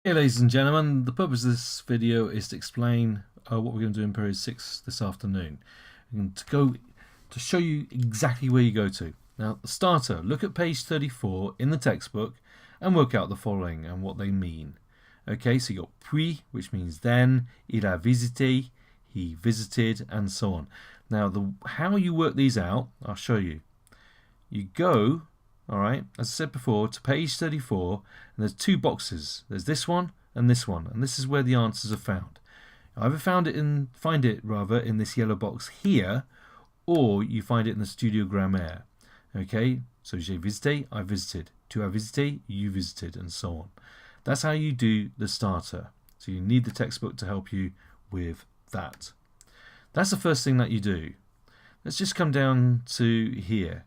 Hey ladies and gentlemen, the purpose of this video is to explain what we're going to do in period 6 this afternoon and to show you exactly where you go to. Now the starter, look at page 34 in the textbook and work out the following and what they mean. Okay, so you got puis, which means then, il a visité, he visited, and so on. Now how you work these out, I'll show you. You go, alright, as I said before, to page 34, and there's two boxes. There's this one, and this is where the answers are found. Either find it in this yellow box here, or you find it in the studio grammaire. Okay, so j'ai visité, I visited. Tu as visité, you visited, and so on. That's how you do the starter. So you need the textbook to help you with that. That's the first thing that you do. Let's just come down to here.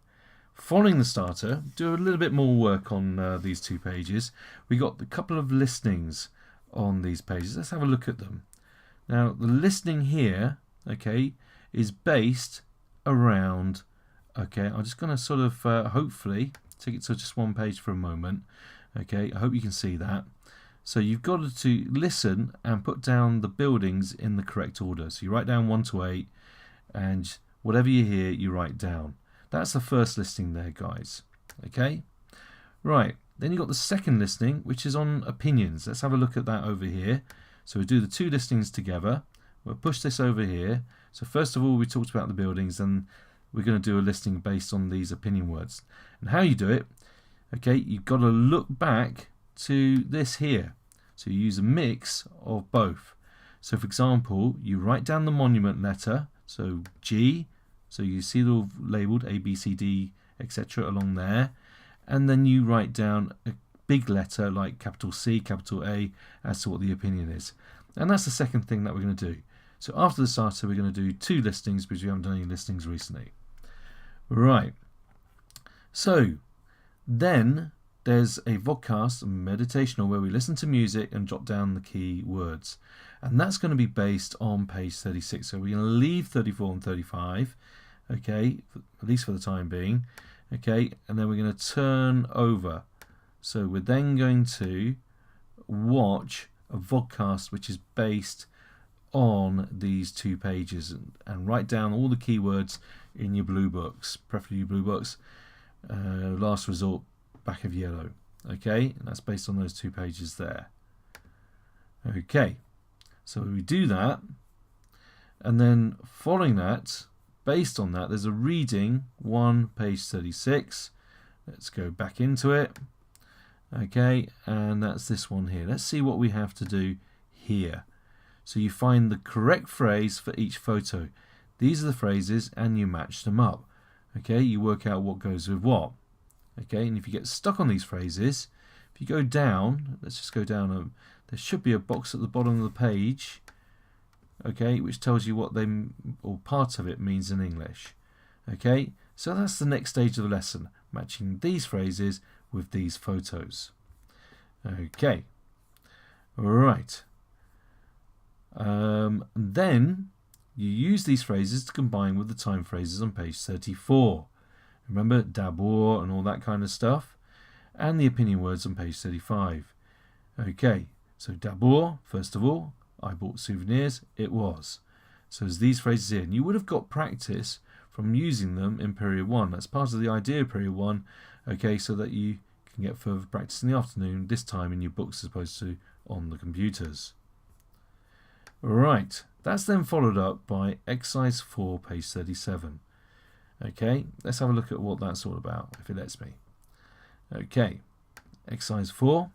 Following the starter, do a little bit more work on these two pages. We got a couple of listings on these pages. Let's have a look at them. Now, the listing here, okay, is based around, okay, I'm just going to sort of hopefully take it to just one page for a moment. Okay, I hope you can see that. So you've got to listen and put down the buildings in the correct order. So you write down 1 to 8, and whatever you hear, you write down. That's the first listing there, guys. Okay, right. Then you've got the second listing, which is on opinions. Let's have a look at that over here. So we do the two listings together. We'll push this over here. So first of all, we talked about the buildings, and we're going to do a listing based on these opinion words. And how you do it, okay, you've got to look back to this here. So you use a mix of both. So for example, you write down the monument letter, so G, so you see it all labelled A, B, C, D, etc. along there. And then you write down a big letter like capital C, capital A as to what the opinion is. And that's the second thing that we're going to do. So after the starter, we're going to do two listings because we haven't done any listings recently. Right. So then there's a vodcast, a meditational, where we listen to music and jot down the key words. And that's going to be based on page 36. So we're going to leave 34 and 35, okay, at least for the time being, okay, and then we're going to turn over. So we're then going to watch a vodcast which is based on these two pages and write down all the keywords in your blue books, preferably your blue books, last resort, back of yellow, okay, and that's based on those two pages there. Okay, so we do that, and then following that, based on that, there's a reading 1, page 36. Let's go back into it. Okay, and that's this one here. Let's see what we have to do here. So you find the correct phrase for each photo. These are the phrases and you match them up. Okay, you work out what goes with what. Okay, and if you get stuck on these phrases, if you go down, let's just go down, there should be a box at the bottom of the page, okay, which tells you what they, or part of it, means in English. Okay, so that's the next stage of the lesson, matching these phrases with these photos. Okay, right. Then you use these phrases to combine with the time phrases on page 34. Remember, d'abord and all that kind of stuff, and the opinion words on page 35. Okay, so d'abord, first of all, I bought souvenirs, it was. So there's these phrases here, and you would have got practice from using them in period 1. That's part of the idea of period 1, okay, so that you can get further practice in the afternoon, this time in your books as opposed to on the computers. Right, that's then followed up by exercise 4, page 37. Okay, let's have a look at what that's all about, if it lets me. Okay, exercise 4.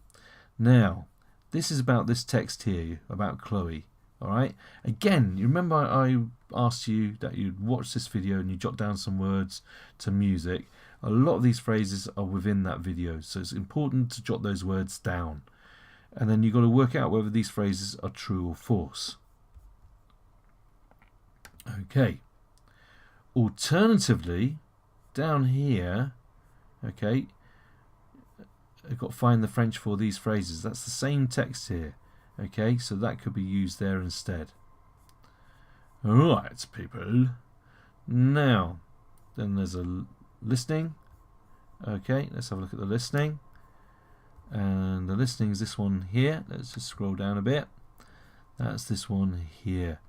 Now, this is about this text here, about Chloe. Alright, again, you remember I asked you that you'd watch this video and you jot down some words to music. A lot of these phrases are within that video, so it's important to jot those words down. And then you've got to work out whether these phrases are true or false. Okay. Alternatively, down here, okay, I've got to find the French for these phrases. That's the same text here, okay, so that could be used there instead. Alright, people. Now, then there's a listening. Okay, let's have a look at the listening. And the listening is this one here. Let's just scroll down a bit. That's this one here.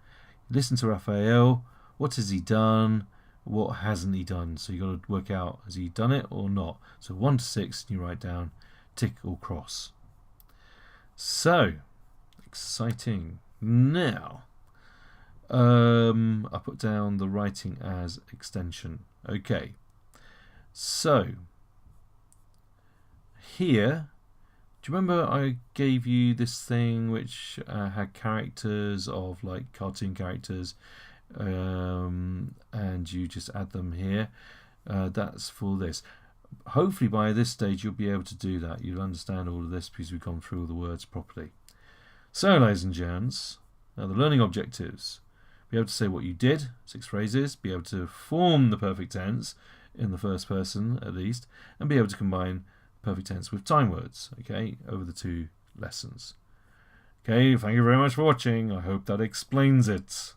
Listen to Raphael. What has he done? What hasn't he done? So you've got to work out, has he done it or not? So 1 to 6, and you write down tick or cross. So, exciting. Now, I put down the writing as extension. Okay. So, here, do you remember I gave you this thing which had characters of like cartoon characters, and you just add them here? That's for this. Hopefully by this stage you'll be able to do that. You'll understand all of this because we've gone through all the words properly. So, ladies and gents, now the learning objectives. Be able to say what you did, 6 phrases, be able to form the perfect tense in the first person at least, and be able to combine perfect tense with time words, okay, over the 2 lessons. Okay, thank you very much for watching. I hope that explains it.